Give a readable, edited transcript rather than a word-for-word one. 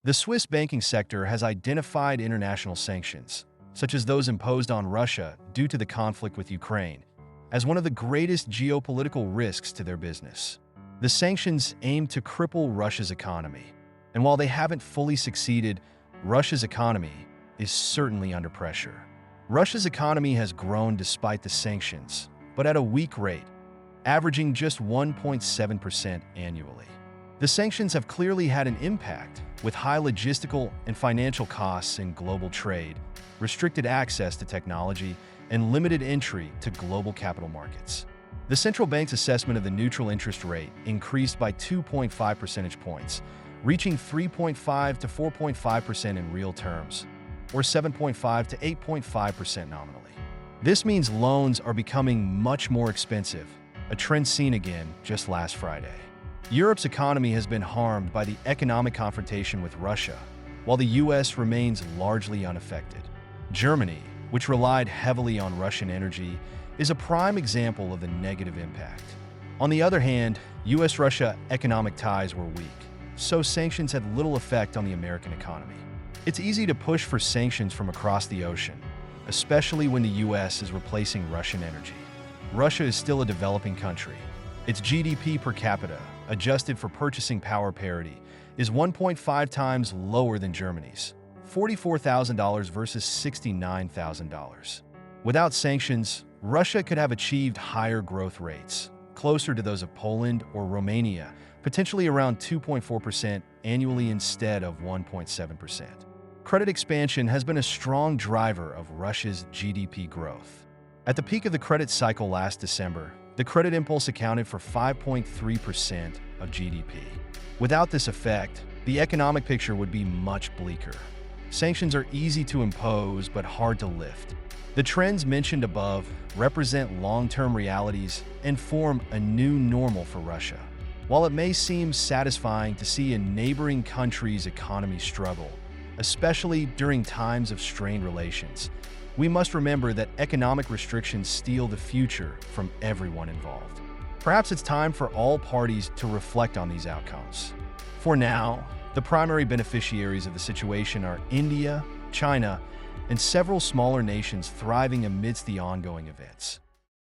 The Swiss banking sector has identified international sanctions, such as those imposed on Russia due to the conflict with Ukraine, as one of the greatest geopolitical risks to their business. The sanctions aim to cripple Russia's economy, and while they haven't fully succeeded, Russia's economy is certainly under pressure. Russia's economy has grown despite the sanctions, but at a weak rate, averaging just 1.7% annually. The sanctions have clearly had an impact, with high logistical and financial costs in global trade, restricted access to technology, and limited entry to global capital markets. The central bank's assessment of the neutral interest rate increased by 2.5 percentage points, reaching 3.5 to 4.5% in real terms, or 7.5 to 8.5% nominally. This means loans are becoming much more expensive, a trend seen again just last Friday. Europe's economy has been harmed by the economic confrontation with Russia, while the US remains largely unaffected. Germany, which relied heavily on Russian energy, is a prime example of the negative impact. On the other hand, US-Russia economic ties were weak, so sanctions had little effect on the American economy. It's easy to push for sanctions from across the ocean, especially when the US is replacing Russian energy. Russia is still a developing country. Its GDP per capita, adjusted for purchasing power parity, is 1.5 times lower than Germany's, $44,000 versus $69,000. Without sanctions, Russia could have achieved higher growth rates, closer to those of Poland or Romania, potentially around 2.4% annually instead of 1.7%. Credit expansion has been a strong driver of Russia's GDP growth. At the peak of the credit cycle last December, the credit impulse accounted for 5.3% of GDP. Without this effect, the economic picture would be much bleaker. Sanctions are easy to impose but hard to lift. The trends mentioned above represent long-term realities and form a new normal for Russia. While it may seem satisfying to see a neighboring country's economy struggle, especially during times of strained relations, we must remember that economic restrictions steal the future from everyone involved. Perhaps it's time for all parties to reflect on these outcomes. For now, the primary beneficiaries of the situation are India, China, and several smaller nations thriving amidst the ongoing events.